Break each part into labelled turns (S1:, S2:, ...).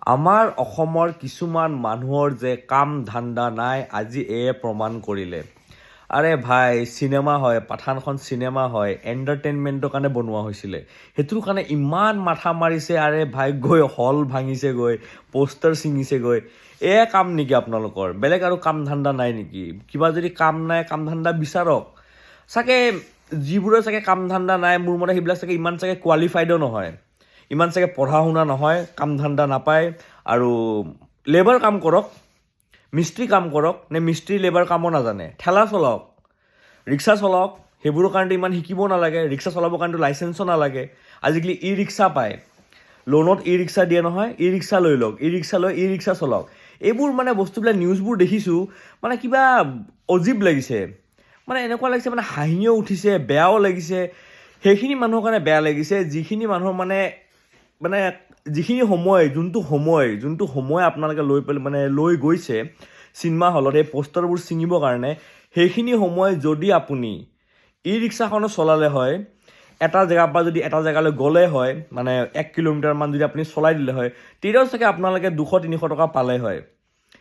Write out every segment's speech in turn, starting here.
S1: আমাৰ অসমৰ কিছুমান মানুহৰ যে কাম ধান্দা নাই আজি প্ৰমাণ কৰিলে। আৰে ভাই চিনেমা হয়, পাঠানখন চিনেমা হয়, এণ্টাৰটেইনমেণ্টৰ কাৰণে বনোৱা হৈছিলে। সেইটোৰ কাৰণে ইমান মাথা মাৰিছে, আৰে ভাই গৈ হল ভাঙিছে, গৈ পোষ্টাৰ ছিঙিছে গৈ। কাম নেকি আপোনালোকৰ? বেলেগ আৰু কাম ধান্দা নাই নেকি? কিবা যদি কাম নাই, কাম ধান্দা বিচাৰক। চাগে যিবোৰে চাগে কাম ধান্দা নাই, মোৰ মতে সেইবিলাক চাগে ইমান চাগে কোৱালিফাইডো নহয়, ইমান চাগে পঢ়া শুনা নহয়, কাম ধান্দা নাপায় আৰু লেবাৰ কাম কৰক, মিস্ত্ৰী কাম কৰক, নে মিস্ত্ৰী লেবাৰ কামো নাজানে, ঠেলা চলাওক, ৰিক্সা চলাওক। সেইবোৰৰ কাৰণেতো ইমান শিকিব নালাগে, ৰিক্সা চলাবৰ কাৰণেতো লাইচেঞ্চো নালাগে। আজিকালি ই ৰিক্সা পায়, লোনত ই ৰিক্সা দিয়ে নহয়, ই ৰিক্সা লৈ লওক, ই ৰিক্সা লৈ ই ৰিক্সা চলাওক। এইবোৰ মানে বস্তুবিলাক নিউজবোৰ দেখিছোঁ, মানে কিবা অজীৱ লাগিছে, মানে এনেকুৱা লাগিছে, মানে হাঁহিও উঠিছে, বেয়াও লাগিছে। সেইখিনি মানুহৰ কাৰণে বেয়া লাগিছে, যিখিনি মানুহৰ মানে যিখিনি সময়, যোনটো সময় আপোনালোকে লৈ গৈছে চিনেমা হলত এই পোষ্টাৰবোৰ ছিঙিবৰ কাৰণে, সেইখিনি সময় যদি আপুনি ই ৰিক্সাখনো চলালে হয়, এটা জেগাৰ পৰা যদি এটা জেগালৈ গ'লে হয়, মানে 1 কিলোমিটাৰমান যদি আপুনি চলাই দিলে হয়, তেতিয়াও চাগে আপোনালোকে 200-300 টকা পালে হয়।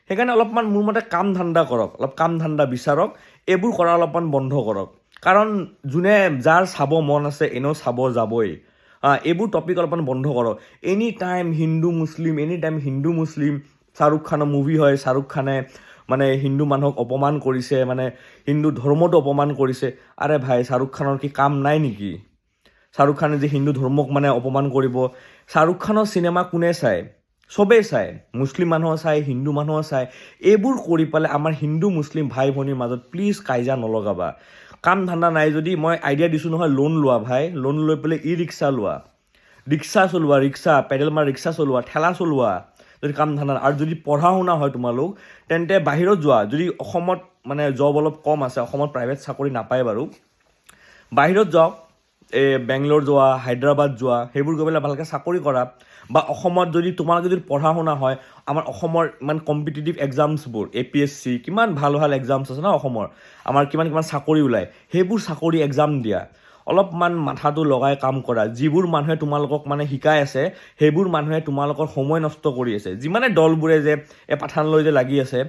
S1: সেইকাৰণে অলপমান মোৰ মতে কাম ধান্দা কৰক, অলপ কাম ধান্দা বিচাৰক, এইবোৰ কৰা অলপমান বন্ধ কৰক। কাৰণ যোনে যাৰ চাব মন আছে এনেও চাব যাবই। এইবোৰ টপিক অলপমান বন্ধ কৰক। এনি টাইম হিন্দু মুছলিম শ্বাহৰুখ খানৰ মুভি হয়, শ্বাহৰুখ খানে মানে হিন্দু মানুহক অপমান কৰিছে, মানে হিন্দু ধৰ্মটো অপমান কৰিছে। আৰে ভাই শ্বাহৰুখ খানৰ কি কাম নাই নেকি? শ্বাহৰুখ খানে যে হিন্দু ধৰ্মক মানে অপমান কৰিব। শ্বাহৰুখ খানৰ চিনেমা কোনে চায়? চবেই চায়, মুছলিম মানুহো চায়, হিন্দু মানুহো চায়। এইবোৰ কৰি পেলাই আমাৰ হিন্দু মুছলিম ভাই ভনীৰ মাজত প্লিজ কাজিয়া নলগাবা। কাম ধান্দা নাই যদি মই আইডিয়া দিছোঁ নহয়, লোন লোৱা ভাই, লোন লৈ পেলাই ই ৰিক্সা লোৱা, ৰিক্সা চলোৱা, পেডেল মাৰ ৰিক্সা চলোৱা, ঠেলা চলোৱা যদি কাম ধান্দা। আৰু যদি পঢ়া শুনা হয় তোমালোক, তেন্তে বাহিৰত যোৱা। যদি অসমত মানে জব অলপ কম আছে, অসমত প্ৰাইভেট চাকৰি নাপায় বাৰু, বাহিৰত যাওক, বেংগলোৰ যোৱা, হায়দৰাবাদ যোৱা, সেইবোৰ গৈ পেলাই ভালকৈ চাকৰি কৰা। বা অসমত যদি তোমালোকে যদি পঢ়া শুনা হয়, আমাৰ অসমৰ ইমান কম্পিটিটিভ এক্সামছবোৰ, APSC কিমান ভাল ভাল এক্সামছ আছে ন অসমৰ, আমাৰ কিমান চাকৰি ওলায়, সেইবোৰ চাকৰি এক্সাম দিয়া। অলপমান মাথাটো লগাই কাম কৰা। যিবোৰ মানুহে তোমালোকক মানে শিকাই আছে, সেইবোৰ মানুহে তোমালোকৰ সময় নষ্ট কৰি আছে। যিমানে দলবোৰে যে পাঠান লৈ যে লাগি আছে,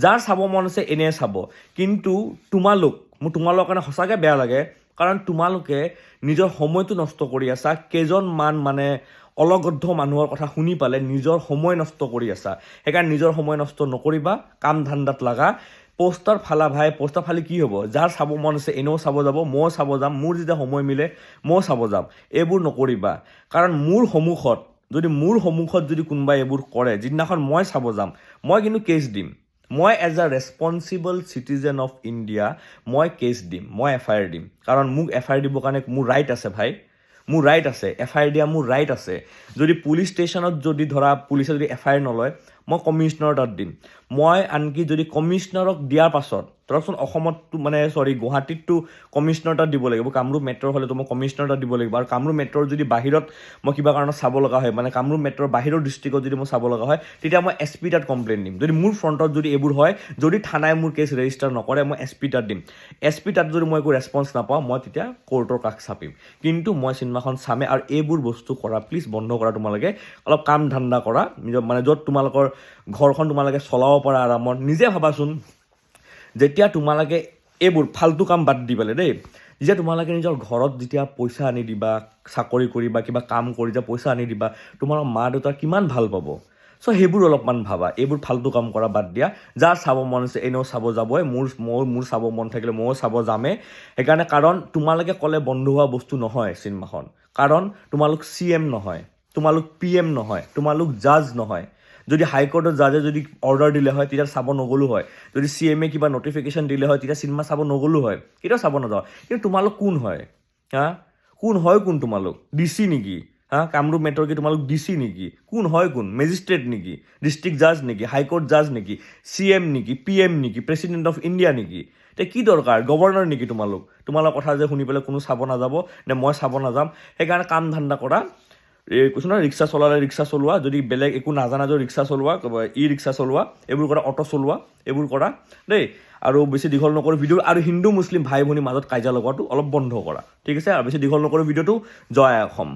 S1: যাৰ চাব মন আছে এনে চাব। কিন্তু মোৰ তোমালোকৰ কাৰণে সঁচাকৈ বেয়া লাগে, কাৰণ তোমালোকে নিজৰ সময়টো নষ্ট কৰি আছা। কেইজনমান মানে অলগদ্ধ মানুহৰ কথা শুনি পালে নিজৰ সময় নষ্ট কৰি আছা। সেইকাৰণে নিজৰ সময় নষ্ট নকৰিবা, কাম ধান্দাত লাগা। পোষ্টাৰ ফালা ভাই, পোষ্টাৰ ফালি কি হ'ব? যাৰ চাব মন আছে এনেও চাব যাব, ময়ো চাব যাম, মোৰ যেতিয়া সময় মিলে ময়ো চাব যাম। এইবোৰ নকৰিবা, কাৰণ মোৰ সন্মুখত যদি কোনোবাই এইবোৰ কৰে, যিদিনাখন মই চাব যাম, মই কিন্তু কেছ দিম। মই as a responsible citizen of India মই কেছ দিম, মই FIR দিম। কাৰণ মোক FIR দিবৰ কাৰণে মোৰ ৰাইট আছে ভাই, মোৰ ৰাইট আছে, FIR দিয়া মোৰ ৰাইট আছে। যদি পুলিচ ষ্টেচনত যদি ধৰা পুলিচে যদি FIR নলয়, মই কমিশনাৰৰ তাত দিম। মই আনকি যদি কমিশনাৰক দিয়াৰ পাছত, ধৰকচোন অসমততো গুৱাহাটীততো কমিশনাৰ তাত দিব লাগিব, কামৰূপ মেট্ৰৰ হ'লেতো মই কমিশনাৰ তাত দিব লাগিব। আৰু কামৰূপ মেট্ৰৰ যদি বাহিৰত মই কিবা কাৰণত চাব লগা হয়, মানে কামৰূপ মেট্ৰৰ বাহিৰৰ ডিষ্ট্ৰিক্টত যদি মই চাব লগা হয়, তেতিয়া মই SP তাত কমপ্লেইন দিম। যদি মোৰ ফ্ৰণ্টত যদি এইবোৰ হয়, যদি থানাই মোৰ কেছ ৰেজিষ্টাৰ নকৰে, মই SP তাত দিম। SP তাত যদি মই একো ৰেছপন্স নাপাওঁ, মই তেতিয়া কোৰ্টৰ কাষ চাপিম। কিন্তু মই চিনেমাখন চামেই। আৰু এইবোৰ বস্তু কৰা প্লিজ বন্ধ কৰা। তোমালোকে অলপ কাম ধান্দা কৰা, নিজৰ মানে য'ত তোমালোকৰ ঘৰখন তোমালোকে চলাব পৰা আৰামত। নিজে ভাবাচোন, যেতিয়া তোমালোকে এইবোৰ ফাল্টু কাম বাদ দি পেলাই দেই, যেতিয়া তোমালোকে নিজৰ ঘৰত যেতিয়া পইচা আনি দিবা, চাকৰি কৰি বা কিবা কাম কৰি যে পইচা আনি দিবা, তোমাৰ মা দেউতাৰ কিমান ভাল পাব। সেইবোৰ অলপমান ভাবা, এইবোৰ ফাল্টু কাম কৰা বাদ দিয়া। যাৰ চাব মন আছে এনেও চাব যাবই, মোৰ চাব মন থাকিলে ময়ো চাব যামেই। সেইকাৰণে, কাৰণ তোমালোকে ক'লে বন্ধ হোৱা বস্তু নহয় চিনেমাখন। কাৰণ তোমালোক CM নহয়, তোমালোক PM নহয়, তোমালোক জাজ নহয়। যদি হাইকোৰ্টৰ জাজে যদি অৰ্ডাৰ দিলে হয়, তেতিয়া চাব নগ'লো হয়। যদি CM কিবা নটিফিকেশ্যন দিলে হয়, তেতিয়া চিনেমা চাব নগ'লো হয়, কেতিয়াও চাব নাযাওঁ। কিন্তু তোমালোক কোন হয়? কোন তোমালোক? DC নেকি? কামৰূপ মেট্ৰৰ কি তোমালোক DC নেকি? কোন? মেজিষ্ট্ৰেট নেকি? ডিষ্ট্ৰিক্ট জাজ নেকি? হাইকোৰ্ট জাজ নেকি? CM নেকি? PM নেকি? প্ৰেচিডেণ্ট অফ ইণ্ডিয়া নেকি? তে কি দৰকাৰ? গভৰ্ণৰ নেকি তোমালোকৰ কথা যে শুনি পেলাই কোনো চাব নাযাব, নে মই চাব নাযাম? সেইকাৰণে কাম ধান্দা কৰা। কৈছোঁ নহয়, ৰিক্সা চলালে ৰিক্সা চলোৱা, যদি বেলেগ একো নাজানা যদি ৰিক্সা চলোৱা, ই ৰিক্সা চলোৱা, এইবোৰ কৰা, অটো চলোৱা, এইবোৰ কৰা দেই। আৰু বেছি দীঘল নকৰোঁ ভিডিঅ'। আৰু হিন্দু মুছলিম ভাই ভনীৰ মাজত কাজিয়া লগোৱাটো অলপ বন্ধ কৰা, ঠিক আছে? আৰু বেছি দীঘল নকৰোঁ ভিডিঅ'টো। জয় অসম।